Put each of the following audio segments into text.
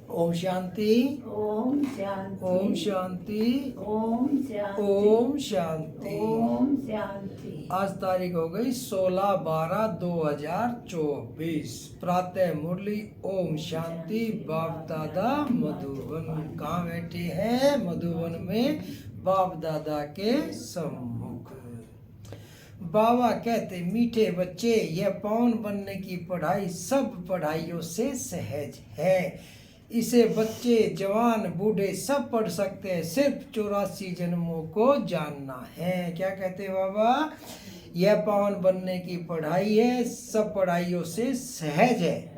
ओम शांति। ओम शांति। ओम शांति। ओम शांति। ओम शांति। ओम शांति। आज तारीख हो गई 16/12/2024। प्रातः मुरली ओम शांति। बाप दादा मधुबन। कहाँ बैठे हैं? मधुबन में बाप दादा के सम्मुख। बाबा कहते मीठे बच्चे, यह पावन बनने की पढ़ाई सब पढ़ाइयों से सहज है। इसे बच्चे जवान बूढ़े सब पढ़ सकते हैं, सिर्फ 84 जन्मों को जानना है। क्या कहते बाबा? यह पावन बनने की पढ़ाई है, सब पढ़ाइयों से सहज है।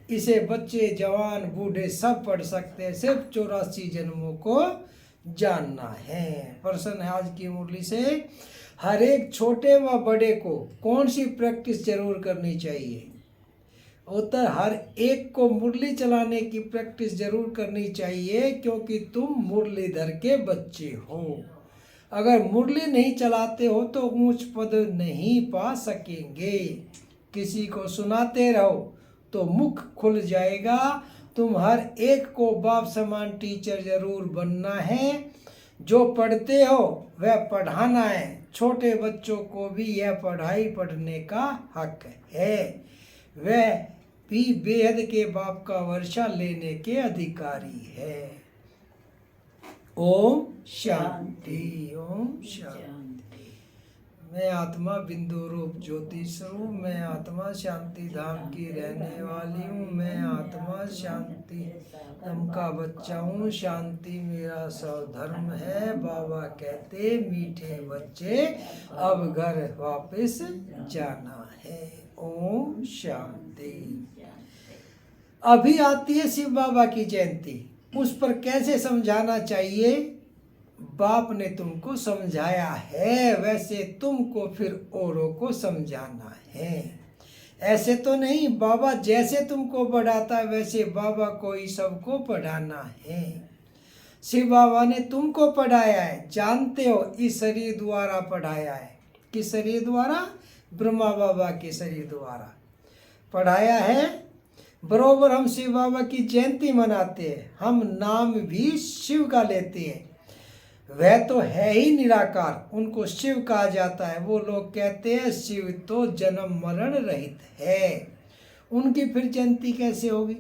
इसे बच्चे जवान बूढ़े सब पढ़ सकते हैं, सिर्फ 84 जन्मों को जानना है। प्रश्न है आज की मुरली से, हर एक छोटे व बड़े को कौन सी प्रैक्टिस जरूर करनी चाहिए? उत्तर, हर एक को मुरली चलाने की प्रैक्टिस जरूर करनी चाहिए, क्योंकि तुम मुरलीधर के बच्चे हो। अगर मुरली नहीं चलाते हो तो ऊंच पद नहीं पा सकेंगे। किसी को सुनाते रहो तो मुख खुल जाएगा। तुम हर एक को बाप समान टीचर जरूर बनना है। जो पढ़ते हो वह पढ़ाना है। छोटे बच्चों को भी यह पढ़ाई पढ़ने का हक है। वह भी बेहद के बाप का वर्षा लेने के अधिकारी है। ओम शांति। ओम शांति। मैं आत्मा बिंदु रूप ज्योति स्वरूप, मैं आत्मा शांति धाम की रहने वाली हूँ। मैं आत्मा शांति धाम का बच्चा हूँ। शांति मेरा स्वधर्म है। बाबा कहते मीठे बच्चे, अब घर वापस जाना है। ओम शांति। अभी आती है शिव बाबा की जयंती, उस पर कैसे समझाना चाहिए? बाप ने तुमको समझाया है, वैसे तुमको फिर औरों को समझाना है। ऐसे तो नहीं, बाबा जैसे तुमको पढ़ाता है वैसे बाबा को ही सबको पढ़ाना है। शिव बाबा ने तुमको पढ़ाया है, जानते हो, इस शरीर द्वारा पढ़ाया है। किस शरीर द्वारा? ब्रह्मा बाबा के शरीर द्वारा पढ़ाया है। बरोबर हम शिव बाबा की जयंती मनाते हैं, हम नाम भी शिव का लेते हैं। वह तो है ही निराकार, उनको शिव कहा जाता है। वो लोग कहते हैं शिव तो जन्म मरण रहित है, उनकी फिर जयंती कैसे होगी?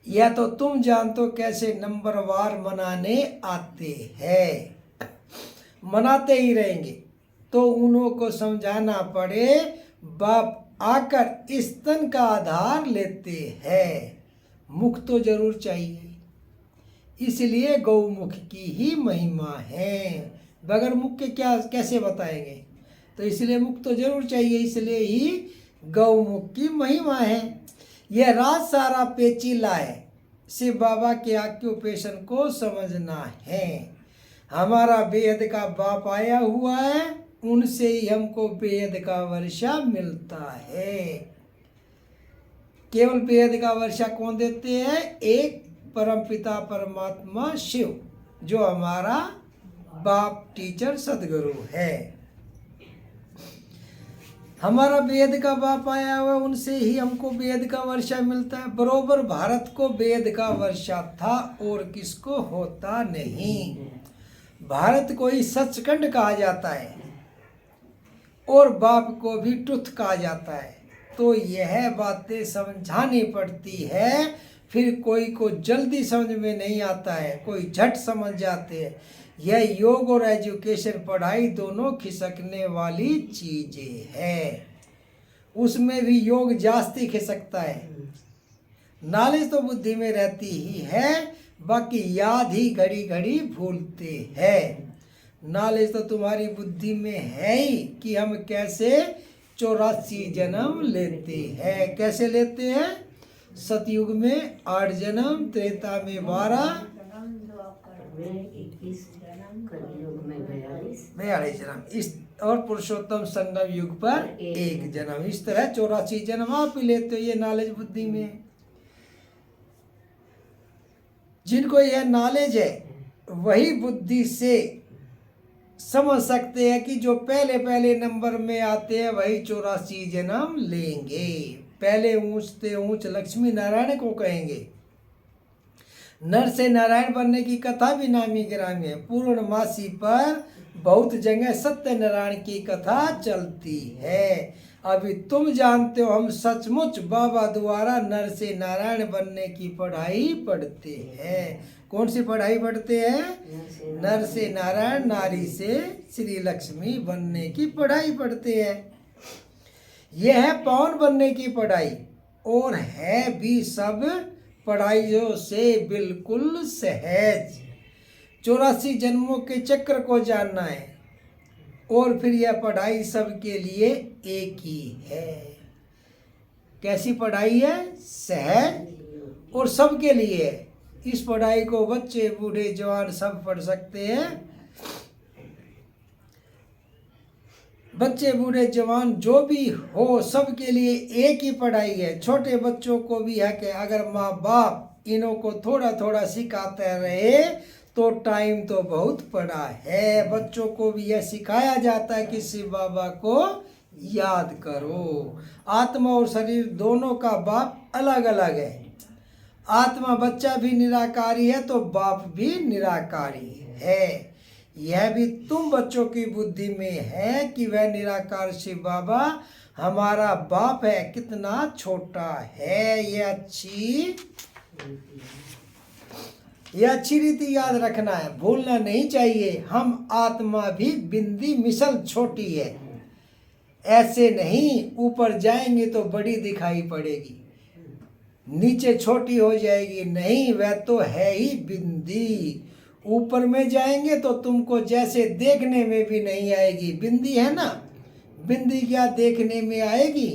यह तो तुम जानते हो कैसे नंबरवार मनाने आते हैं। मनाते ही रहेंगे तो उन्हों को समझाना पड़े। बाप आकर इस तन का आधार लेते हैं। मुख तो जरूर चाहिए, इसलिए गौमुख की ही महिमा है। बगैर मुख के क्या कैसे बताएंगे? तो इसलिए मुख तो जरूर चाहिए, इसलिए ही गौमुख की महिमा है। यह राज सारा पेचीला है, शिव बाबा के ऑक्यूपेशन को समझना है। हमारा बेहद का बाप आया हुआ है, उनसे ही हमको बेहद का वर्षा मिलता है। केवल बेहद का वर्षा कौन देते हैं? एक परमपिता परमात्मा शिव, जो हमारा बाप टीचर सदगुरु है। हमारा बेहद का बाप आया हुआ, उनसे ही हमको बेहद का वर्षा मिलता है। बरोबर भारत को बेहद का वर्षा था और किसको होता नहीं। भारत को ही सचखंड कहा जाता है और बाप को भी टुथ कहा जाता है। तो यह बातें समझानी पड़ती है। फिर कोई को जल्दी समझ में नहीं आता है, कोई झट समझ जाते हैं। यह योग और एजुकेशन पढ़ाई दोनों खिसकने वाली चीजें है। उसमें भी योग जास्ती खिसकता है। नॉलेज तो बुद्धि में रहती ही है, बाकी याद ही घड़ी घड़ी भूलते हैं। नॉलेज तो तुम्हारी बुद्धि में है ही कि हम कैसे 84 जन्म लेते हैं। कैसे लेते हैं? सतयुग में 8 जन्म, त्रेता में 12, 42 जन्म, इस और पुरुषोत्तम संगम युग पर 1 जन्म। इस तरह 84 जन्म आप ही लेते हो। ये नॉलेज बुद्धि में है। जिनको यह नॉलेज है वही बुद्धि से समझ सकते हैं कि जो पहले पहले नंबर में आते हैं वही 84 जन्म लेंगे। पहले ऊंच से ऊंच लक्ष्मी नारायण को कहेंगे, नर से नारायण बनने की कथा भी नामी गिरामी है। पूर्णमासी पर बहुत जगह सत्यनारायण की कथा चलती है। अभी तुम जानते हो हम सचमुच बाबा द्वारा नर से नारायण बनने की पढ़ाई पढ़ते हैं। कौन सी पढ़ाई पढ़ते हैं? नर से नारायण, नारी से श्री लक्ष्मी बनने की पढ़ाई पढ़ते हैं। यह है पवन बनने की पढ़ाई और है भी सब पढ़ाइयों से बिल्कुल सहज। 84 जन्मों के चक्र को जानना है और फिर यह पढ़ाई सबके लिए एक ही है। कैसी पढ़ाई है? सहज और सबके लिए है। इस पढ़ाई को बच्चे, बूढ़े, जवान सब पढ़ सकते हैं। बच्चे, बूढ़े, जवान जो भी हो सबके लिए एक ही पढ़ाई है। छोटे बच्चों को भी है कि अगर माँ बाप इन्हों को थोड़ा थोड़ा सिखाते रहे तो टाइम तो बहुत पड़ा है। बच्चों को भी यह सिखाया जाता है कि शिव बाबा को याद करो। आत्मा और शरीर दोनों का बाप अलग अलग है। आत्मा बच्चा भी निराकारी है तो बाप भी निराकारी है। यह भी तुम बच्चों की बुद्धि में है कि वह निराकार शिव बाबा हमारा बाप है। कितना छोटा है। यह अच्छी रीति याद रखना है, भूलना नहीं चाहिए। हम आत्मा भी बिंदी मिसल छोटी है। ऐसे नहीं ऊपर जाएंगे तो बड़ी दिखाई पड़ेगी, नीचे छोटी हो जाएगी। नहीं, वह तो है ही बिंदी। ऊपर में जाएंगे तो तुमको जैसे देखने में भी नहीं आएगी। बिंदी है ना, बिंदी क्या देखने में आएगी।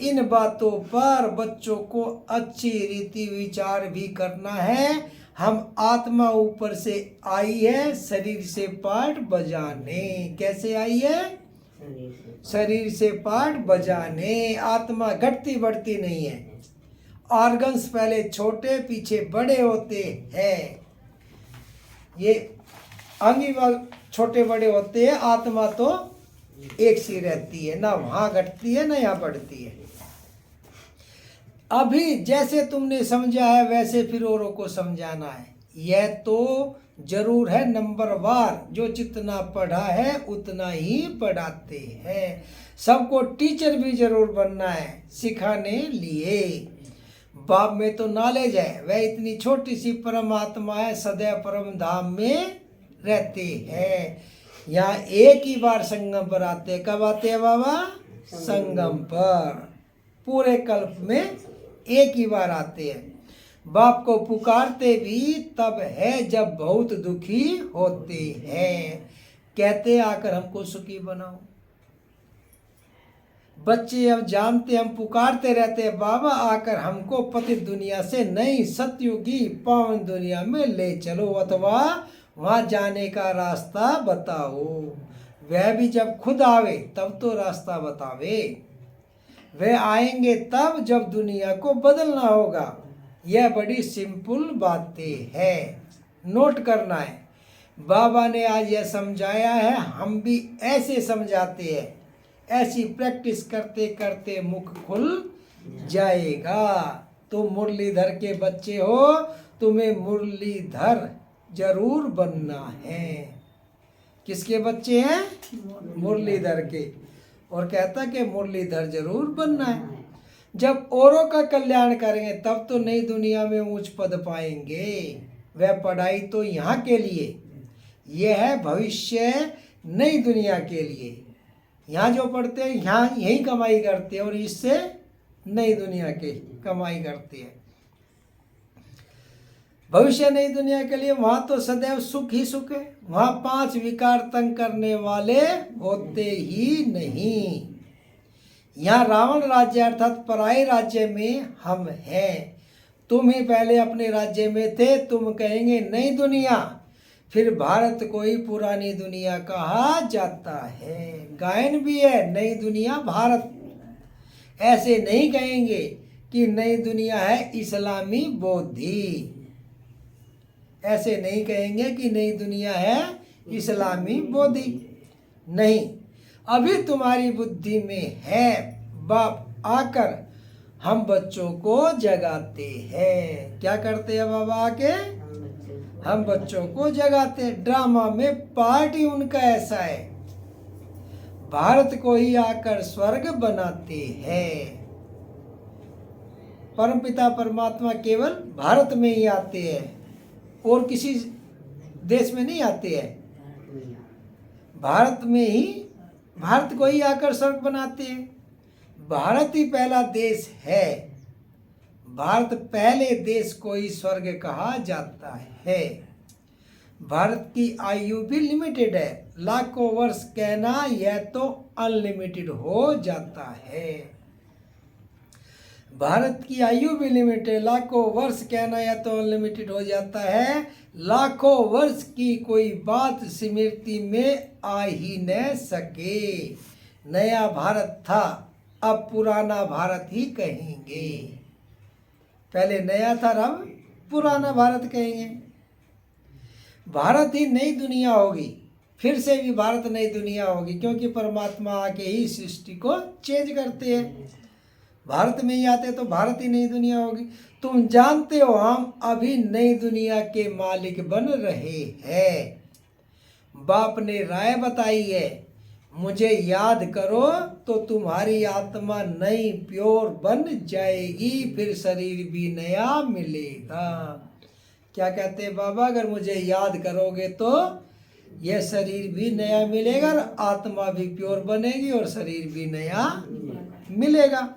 इन बातों पर बच्चों को अच्छी रीति विचार भी करना है। हम आत्मा ऊपर से आई है शरीर से पाठ बजाने। कैसे आई है? शरीर से पाठ बजाने। आत्मा घटती बढ़ती नहीं है। ऑर्गन्स पहले छोटे पीछे बड़े होते हैं। ये अंग छोटे बड़े होते हैं। आत्मा तो एक सी रहती है, ना वहां घटती है ना यहाँ बढ़ती है। अभी जैसे तुमने समझा है वैसे फिर औरों को समझाना है। यह तो जरूर है नंबरवार, जो जितना पढ़ा है उतना ही पढ़ाते हैं। सबको टीचर भी जरूर बनना है सिखाने लिए। बाप में तो नॉलेज है, वह इतनी छोटी सी परमात्मा है, सदैव परम धाम में रहते हैं। यहाँ एक ही बार संगम पर आते हैं। कब आते हैं बाबा? संगम पर। पूरे कल्प में एक ही बार आते हैं। बाप को पुकारते भी तब है जब बहुत दुखी होते हैं। कहते आकर हमको सुखी बनाओ। बच्चे अब जानते, हम पुकारते रहते हैं बाबा आकर हमको पतित दुनिया से नई सतयुगी पावन दुनिया में ले चलो, अथवा वहां जाने का रास्ता बताओ। वह भी जब खुद आवे तब तो रास्ता बतावे। वह आएंगे तब जब दुनिया को बदलना होगा। यह बड़ी सिंपल बातें है, नोट करना है। बाबा ने आज यह समझाया है, हम भी ऐसे समझाते हैं। ऐसी प्रैक्टिस करते करते मुख खुल जाएगा। तुम मुरलीधर के बच्चे हो, तुम्हें मुरलीधर जरूर बनना है। किसके बच्चे हैं? मुरलीधर के। और कहता कि मुरलीधर जरूर बनना है। जब औरों का कल्याण करेंगे तब तो नई दुनिया में ऊंच पद पाएंगे। वह पढ़ाई तो यहाँ के लिए, यह है भविष्य नई दुनिया के लिए। यहाँ जो पढ़ते हैं यहाँ यही कमाई करते हैं और इससे नई दुनिया के कमाई करते हैं। भविष्य नई दुनिया के लिए वहां तो सदैव सुख ही सुख है। वहां 5 विकार तंग करने वाले होते ही नहीं। यहाँ रावण राज्य अर्थात पराये राज्य में हम हैं। तुम ही पहले अपने राज्य में थे। तुम कहेंगे नई दुनिया, फिर भारत को ही पुरानी दुनिया कहा जाता है। गायन भी है नई दुनिया भारत। ऐसे नहीं कहेंगे कि नई दुनिया है इस्लामी बौद्धि। ऐसे नहीं कहेंगे कि नई दुनिया है इस्लामी बौद्धि। नहीं, अभी तुम्हारी बुद्धि में है। बाप आकर हम बच्चों को जगाते हैं। क्या करते हैं बाबा आके? हम बच्चों को जगाते हैं। ड्रामा में पार्ट ही उनका ऐसा है, भारत को ही आकर स्वर्ग बनाते हैं। परमपिता परमात्मा केवल भारत में ही आते हैं और किसी देश में नहीं आते हैं। भारत में ही, भारत को ही आकर स्वर्ग बनाते हैं। भारत ही पहला देश है। भारत पहले देश को ही स्वर्ग कहा जाता है। भारत की आयु भी लिमिटेड है। लाखों वर्ष कहना यह तो अनलिमिटेड हो जाता है। भारत की आयु भी लिमिटेड, लाखों वर्ष कहना यह तो अनलिमिटेड हो जाता है। लाखों वर्ष की कोई बात स्मृति में आ ही न सके। नया भारत था, अब पुराना भारत ही कहेंगे। पहले नया था, अब पुराना भारत कहेंगे। भारत ही नई दुनिया होगी, फिर से भी भारत नई दुनिया होगी, क्योंकि परमात्मा आके ही सृष्टि को चेंज करते हैं। भारत में ही आते तो भारत ही नई दुनिया होगी। तुम जानते हो हम अभी नई दुनिया के मालिक बन रहे हैं। बाप ने राय बताई है, मुझे याद करो तो तुम्हारी आत्मा नई प्योर बन जाएगी, फिर शरीर भी नया मिलेगा। क्या कहते हैं बाबा? अगर मुझे याद करोगे तो यह शरीर भी नया मिलेगा और आत्मा भी प्योर बनेगी और शरीर भी नया मिलेगा।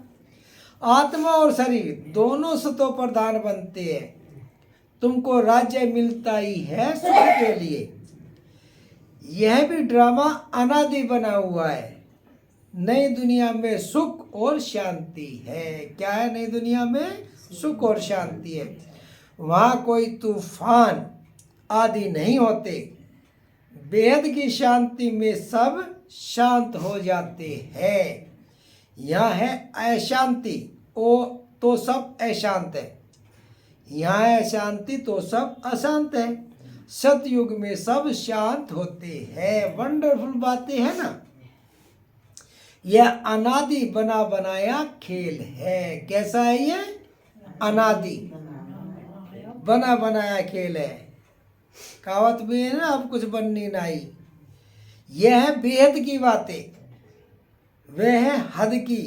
आत्मा और शरीर दोनों सतो प्रधान बनते हैं। तुमको राज्य मिलता ही है सुख के लिए। यह भी ड्रामा अनादि बना हुआ है। नई दुनिया में सुख और शांति है। क्या है नई दुनिया में? सुख और शांति है। वहाँ कोई तूफान आदि नहीं होते। बेहद की शांति में सब शांत हो जाते हैं। यहाँ है अशांति, ओ तो सब अशांत है। यहाँ है अशांति तो सब अशांत है। सतयुग में सब शांत होते हैं। वंडरफुल बातें है ना। यह अनादि बना बनाया खेल है। कैसा है ये? अनादि बना बनाया खेल है। कहावत भी है ना, अब कुछ बननी नहीं। यह है बेहद की बातें, वह है हद की।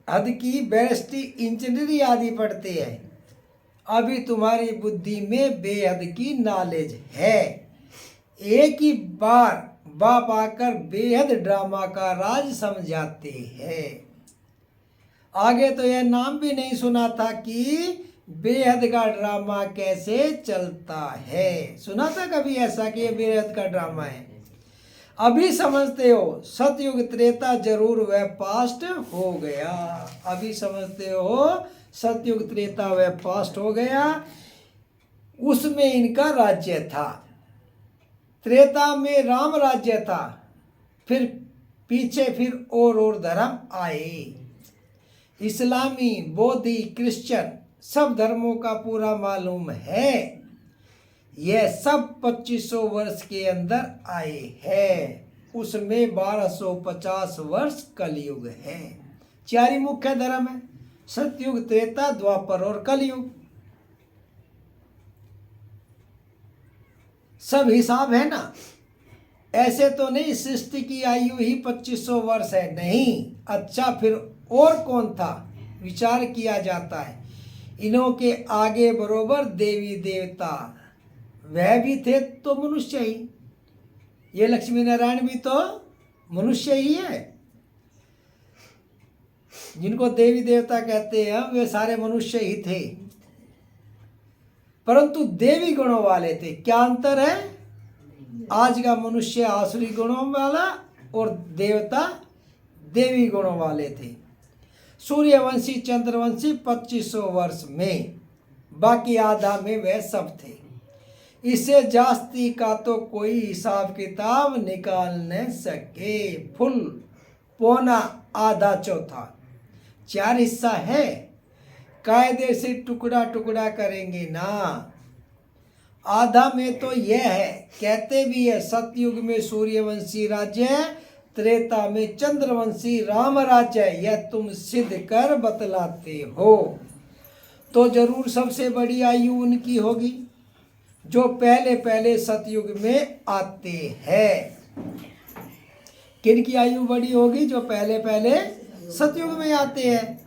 हद की बैरिस्ट्री इंजीनियरिंग आदि पढ़ते हैं। अभी तुम्हारी बुद्धि में बेहद की नॉलेज है। एक ही बार बाप आकर बेहद ड्रामा का राज समझाते हैं। आगे तो यह नाम भी नहीं सुना था कि बेहद का ड्रामा कैसे चलता है। सुना था कभी ऐसा कि यह बेहद का ड्रामा है? अभी समझते हो। सतयुग त्रेता जरूर वह पास्ट हो गया। अभी समझते हो सतयुग त्रेता वह पास्ट हो गया। उसमें इनका राज्य था। त्रेता में राम राज्य था। फिर पीछे फिर और धर्म आए। इस्लामी, बौद्धी, क्रिश्चियन सब धर्मों का पूरा मालूम है। यह सब 2500 वर्ष के अंदर आए हैं। उसमें 1250 वर्ष कलयुग है। चार ही मुख्य धर्म है, सतयुग, त्रेता, द्वापर और कलयुग। सब हिसाब है ना। ऐसे तो नहीं सृष्टि की आयु ही 2500 वर्ष है, नहीं। अच्छा फिर और कौन था? विचार किया जाता है। इन्हों के आगे बरोबर देवी देवता वह भी थे तो मनुष्य ही। ये लक्ष्मी नारायण भी तो मनुष्य ही है। जिनको देवी देवता कहते हैं वे सारे मनुष्य ही थे, परंतु देवी गुणों वाले थे। क्या अंतर है? आज का मनुष्य आसुरी गुणों वाला और देवता देवी गुणों वाले थे। सूर्यवंशी, चंद्रवंशी 2500 वर्ष में, बाकी आधा में वह सब थे। इससे जास्ती का तो कोई हिसाब किताब निकाल न सके। फुल, पौना, आधा, चौथा, 4 हिस्सा है। कायदे से टुकड़ा टुकड़ा करेंगे ना। आधा में तो यह है, कहते भी है सतयुग में सूर्यवंशी राज्य त्रेता में चंद्रवंशी राम राज्य, यह तुम सिद्ध कर बतलाते हो। तो जरूर सबसे बड़ी आयु उनकी होगी जो पहले पहले सतयुग में आते हैं। किन की आयु बड़ी होगी? जो पहले पहले सतयुग में आते हैं।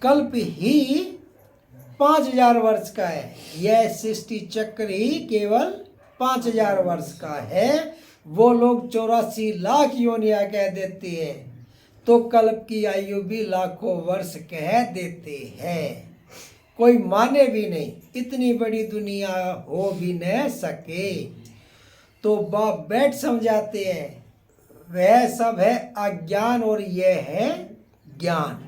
कल्प ही 5000 वर्ष का है, यह सृष्टि चक्र ही केवल 5000 वर्ष का है। वो लोग 84 लाख योनिया कह देते हैं, तो कल्प की आयु भी लाखों वर्ष कह देते हैं। कोई माने भी नहीं, इतनी बड़ी दुनिया हो भी न सके। तो बाप बैठ समझाते हैं, वह सब है अज्ञान और यह है ज्ञान।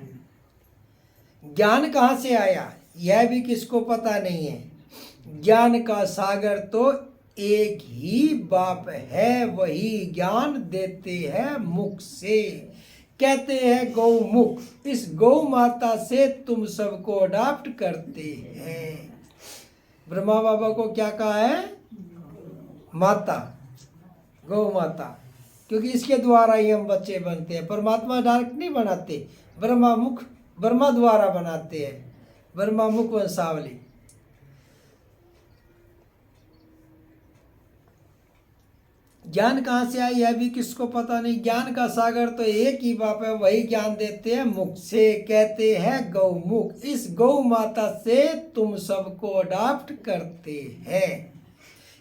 ज्ञान कहाँ से आया यह भी किसको पता नहीं है। ज्ञान का सागर तो एक ही बाप है, वही ज्ञान देते हैं मुख से, कहते हैं गौमुख। इस गौ माता से तुम सबको अडॉप्ट करते हैं। ब्रह्मा बाबा को क्या कहा है? माता, गौ माता, क्योंकि इसके द्वारा ही हम बच्चे बनते हैं। परमात्मा डायरेक्ट नहीं बनाते, ब्रह्मा द्वारा बनाते हैं, ब्रह्मा मुख वंशावली। ज्ञान कहाँ से आया यह भी किसको पता नहीं। ज्ञान का सागर तो एक ही बाप है, वही ज्ञान देते हैं मुख से, कहते हैं गौमुख। इस गौ माता से तुम सबको अडॉप्ट करते हैं।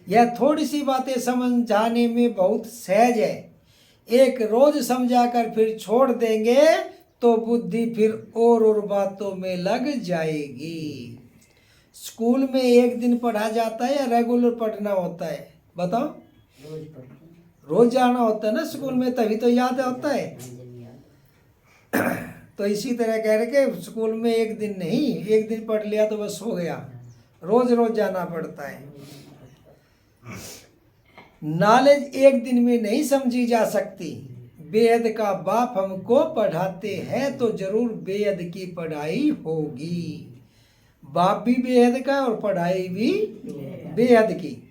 यह थोड़ी सी बातें समझाने में बहुत सहज है। एक रोज समझाकर फिर छोड़ देंगे तो बुद्धि फिर और बातों में लग जाएगी। स्कूल में एक दिन पढ़ा जाता है या रेगुलर पढ़ना होता है? बताओ। रोज जाना होता है ना स्कूल में, तभी तो याद होता है। तो इसी तरह कह रहे कि स्कूल में एक दिन नहीं, एक दिन पढ़ लिया तो बस हो गया, रोज रोज जाना पड़ता है। नॉलेज एक दिन में नहीं समझी जा सकती। बेहद का बाप हमको पढ़ाते हैं तो जरूर बेहद की पढ़ाई होगी। बाप भी बेहद का और पढ़ाई भी बेहद की।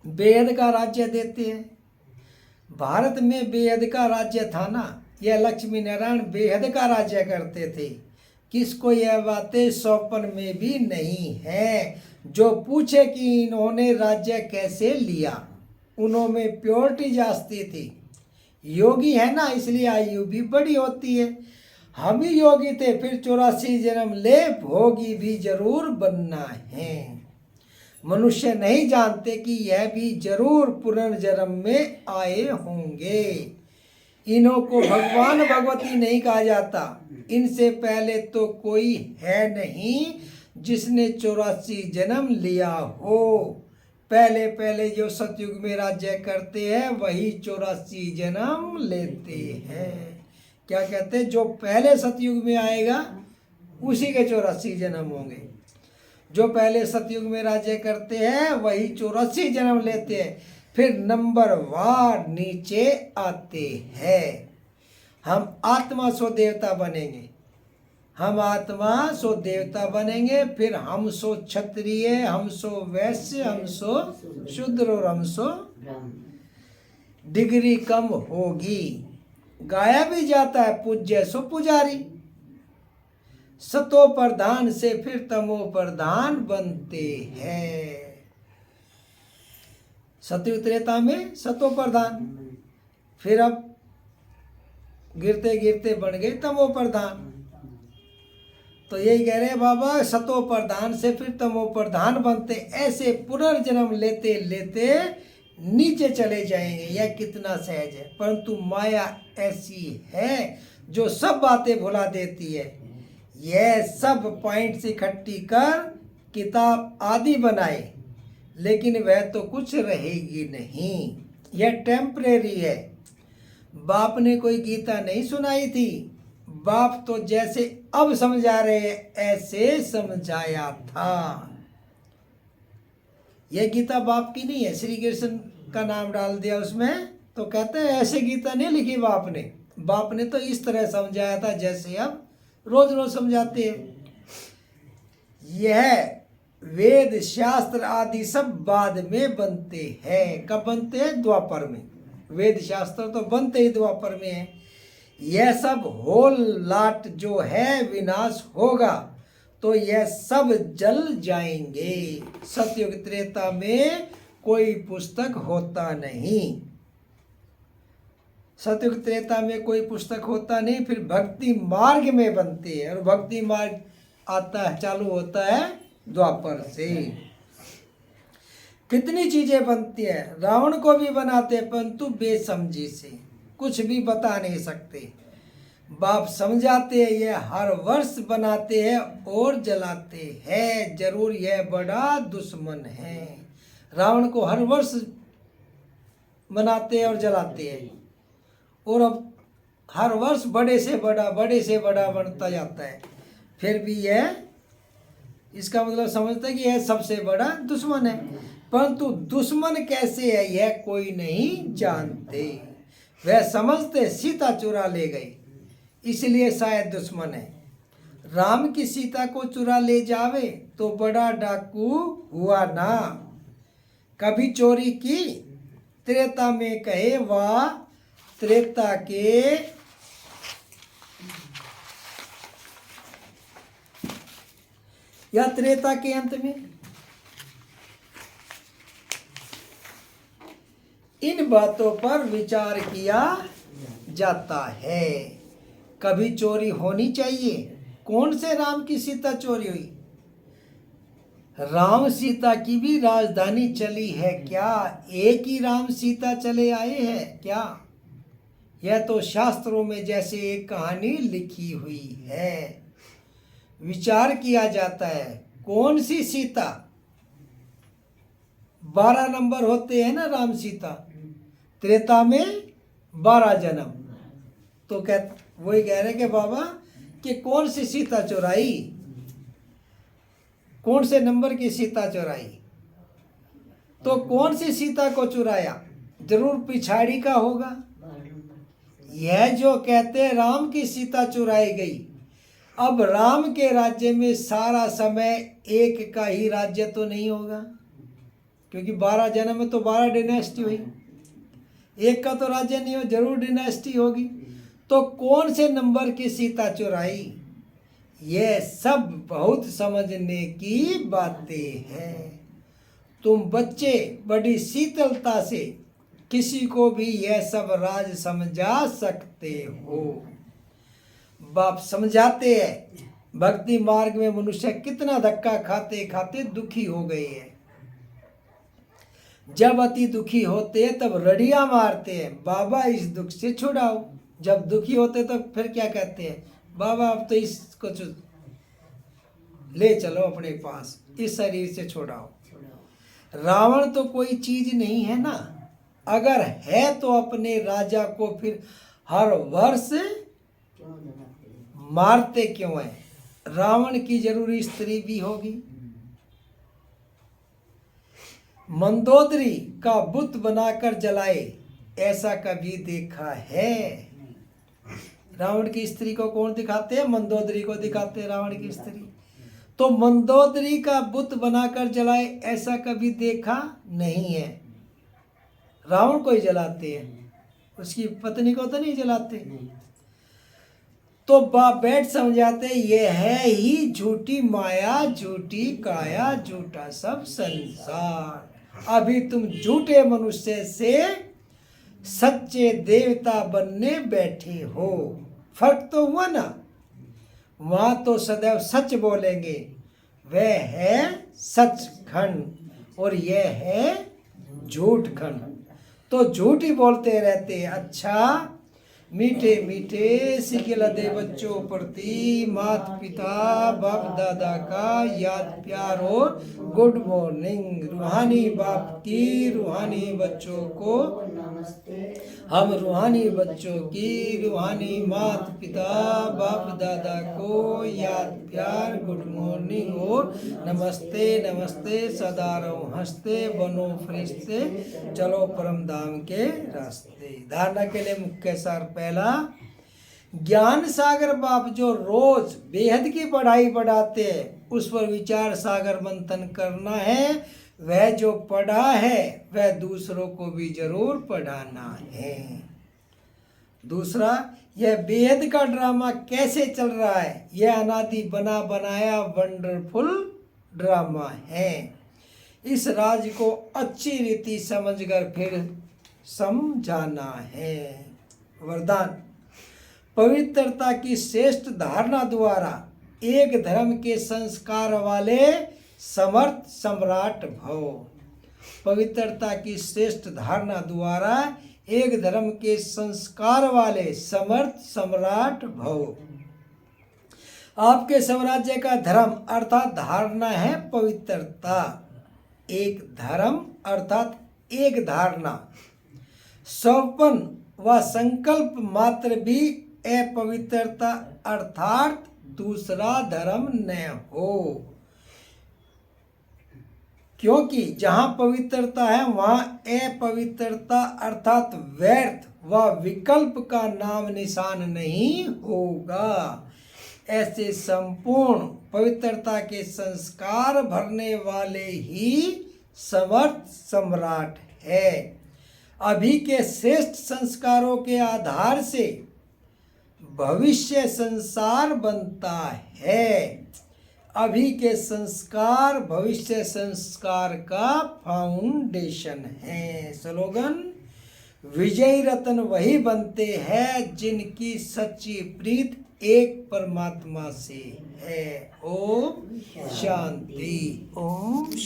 बेहद का राज्य देते हैं। भारत में बेहद का राज्य था ना, यह लक्ष्मी नारायण बेहद का राज्य करते थे। किसको यह बातें स्वप्न में भी नहीं है। जो पूछे कि इन्होंने राज्य कैसे लिया, उन्होंने प्योरिटी जास्ती थी। योगी है ना, इसलिए आयु भी बड़ी होती है। हम ही योगी थे, फिर 84 जन्म ले, भोगी भी जरूर बनना है। मनुष्य नहीं जानते कि यह भी जरूर पुनर्जन्म में आए होंगे। इन्हों को भगवान भगवती नहीं कहा जाता। इनसे पहले तो कोई है नहीं जिसने 84 जन्म लिया हो। पहले पहले जो सतयुग में राज्य करते हैं वही 84 जन्म लेते हैं। क्या कहते हैं? जो पहले सतयुग में आएगा उसी के 84 जन्म होंगे। जो पहले सतयुग में राज्य करते हैं वही 84 जन्म लेते हैं, फिर नंबर वार नीचे आते हैं। हम आत्मा सो देवता बनेंगे, हम आत्मा सो देवता बनेंगे, फिर हम सो क्षत्रिय, हम सो वैश्य, हम सो शूद्र और हम सो डिग्री कम होगी। गाया भी जाता है पूज्य सो पुजारी। सतो प्रधान से फिर तमो प्रधान बनते हैं। सतयुग त्रेता में सतो प्रधान, फिर अब गिरते गिरते बन गए तमो प्रधान। तो यही कह रहे हैं बाबा, सतो प्रधान से फिर तमो प्रधान बनते, ऐसे पुनर्जन्म लेते लेते नीचे चले जाएंगे। यह कितना सहज है। परंतु माया ऐसी है जो सब बातें भुला देती है। यह सब पॉइंट्स इकट्ठी कर किताब आदि बनाए, लेकिन वह तो कुछ रहेगी नहीं। यह टेम्परेरी है। बाप ने कोई गीता नहीं सुनाई थी। बाप तो जैसे अब समझा रहे ऐसे समझाया था। यह गीता बाप की नहीं है। श्री कृष्ण का नाम डाल दिया उसमें, तो कहते हैं ऐसे गीता नहीं लिखी बाप ने। बाप ने तो इस तरह समझाया था जैसे अब रोज रोज समझाते हैं। यह वेद शास्त्र आदि सब बाद में बनते हैं। कब बनते हैं? द्वापर में। वेद शास्त्र तो बनते ही द्वापर में है। यह सब होल लाट जो है विनाश होगा तो यह सब जल जाएंगे। सतयुग त्रेता में कोई पुस्तक होता नहीं। सतयुग त्रेता में कोई पुस्तक होता नहीं। फिर भक्ति मार्ग में बनते हैं और भक्ति मार्ग आता है, चालू होता है द्वापर से। कितनी चीजें बनती हैं। रावण को भी बनाते हैं परंतु बेसमझी से, कुछ भी बता नहीं सकते। बाप समझाते हैं, ये हर वर्ष बनाते हैं और जलाते हैं। जरूर यह बड़ा दुश्मन है। रावण को हर वर्ष बनाते हैं और जलाते हैं और अब हर वर्ष बड़े से बड़ा बनता जाता है। फिर भी यह, इसका मतलब समझता है कि यह सबसे बड़ा दुश्मन है। परंतु दुश्मन कैसे है यह कोई नहीं जानते। वह समझते सीता चुरा ले गई इसलिए शायद दुश्मन है। राम की सीता को चुरा ले जावे तो बड़ा डाकू हुआ ना। कभी चोरी की त्रेता में कहे वाह, त्रेता के या त्रेता के अंत में इन बातों पर विचार किया जाता है। कभी चोरी होनी चाहिए। कौन से राम की सीता चोरी हुई? राम सीता की भी राजधानी चली है क्या? एक ही राम सीता चले आए हैं क्या? यह तो शास्त्रों में जैसे एक कहानी लिखी हुई है। विचार किया जाता है कौन सी सीता? 12 नंबर होते हैं ना राम सीता। त्रेता में 12 जन्म। तो वही कह रहे कि बाबा कि कौन सी सीता चुराई, कौन से नंबर की सीता चुराई? तो कौन सी सीता को चुराया? जरूर पिछाड़ी का होगा। यह जो कहते हैं राम की सीता चुराई गई, अब राम के राज्य में सारा समय एक का ही राज्य तो नहीं होगा, क्योंकि 12 जन्म में तो 12 डिनेस्टी हुई। एक का तो राज्य नहीं हो, जरूर डिनेस्टी होगी। तो कौन से नंबर की सीता चुराई? यह सब बहुत समझने की बातें हैं। तुम बच्चे बड़ी शीतलता से किसी को भी यह सब राज समझा सकते हो। बाप समझाते हैं भक्ति मार्ग में मनुष्य कितना धक्का खाते खाते दुखी हो गए हैं। जब अति दुखी होते हैं तब रड़ियां मारते हैं, बाबा इस दुख से छुड़ाओ। जब दुखी होते तो फिर क्या कहते हैं? बाबा अब तो इसको ले चलो अपने पास, इस शरीर से छुड़ाओ। रावण तो कोई चीज नहीं है ना। अगर है तो अपने राजा को फिर हर वर्ष मारते क्यों है? रावण की जरूरी स्त्री भी होगी। मंदोदरी का बुत बनाकर जलाए, ऐसा कभी देखा है? रावण की स्त्री को कौन दिखाते हैं? मंदोदरी को दिखाते हैं रावण की स्त्री। तो मंदोदरी का बुत बनाकर जलाए, ऐसा कभी देखा नहीं है। रावण को ही जलाते हैं, उसकी पत्नी को तो नहीं जलाते। तो बाप बैठ समझाते ये है ही झूठी माया, झूठी काया, झूठा सब संसार। अभी तुम झूठे मनुष्य से सच्चे देवता बनने बैठे हो। फर्क तो हुआ ना। वहां तो सदैव सच बोलेंगे, वह है सचखंड और यह है झूठ खंड। तो झूठ ही बोलते रहते हैं। अच्छा, मीठे मीठे सिखिला दे बच्चों प्रति माता पिता बाप दादा का याद प्यार और गुड मॉर्निंग। रूहानी बाप की रूहानी बच्चों को हम रूहानी बच्चों की रूहानी माता पिता बाप दादा को याद प्यार गुड मॉर्निंग और नमस्ते नमस्ते। सदा रहो हंसते, बनो फरिश्ते, चलो परम धाम के रास्ते। धारणा के लिए मुख्य सार पहला, ज्ञान सागर बाप जो रोज बेहद की पढ़ाई पढ़ाते हैं, उस पर विचार सागर मंथन करना है। वह जो पढ़ा है वह दूसरों को भी जरूर पढ़ाना है। दूसरा, यह बेहद का ड्रामा कैसे चल रहा है, यह अनादि बना बनाया वंडरफुल ड्रामा है। इस राज को अच्छी रीति समझकर फिर समझाना है। वरदान, पवित्रता की श्रेष्ठ धारणा द्वारा एक धर्म के संस्कार वाले समर्थ सम्राट भव। पवित्रता की श्रेष्ठ धारणा द्वारा एक धर्म के संस्कार वाले समर्थ सम्राट भव। आपके साम्राज्य का धर्म अर्थात धारणा है पवित्रता। एक धर्म अर्थात एक धारणा, सौपन व संकल्प मात्र भी अपवित्रता अर्थात दूसरा धर्म न हो। क्योंकि जहाँ पवित्रता है वहाँ अपवित्रता अर्थात व्यर्थ व विकल्प का नाम निशान नहीं होगा। ऐसे संपूर्ण पवित्रता के संस्कार भरने वाले ही समर्थ सम्राट है। अभी के श्रेष्ठ संस्कारों के आधार से भविष्य संसार बनता है। अभी के संस्कार भविष्य संस्कार का फाउंडेशन है। स्लोगन, विजयी रत्न वही बनते हैं जिनकी सच्ची प्रीत एक परमात्मा से है। ओम शांति। ओम शांति।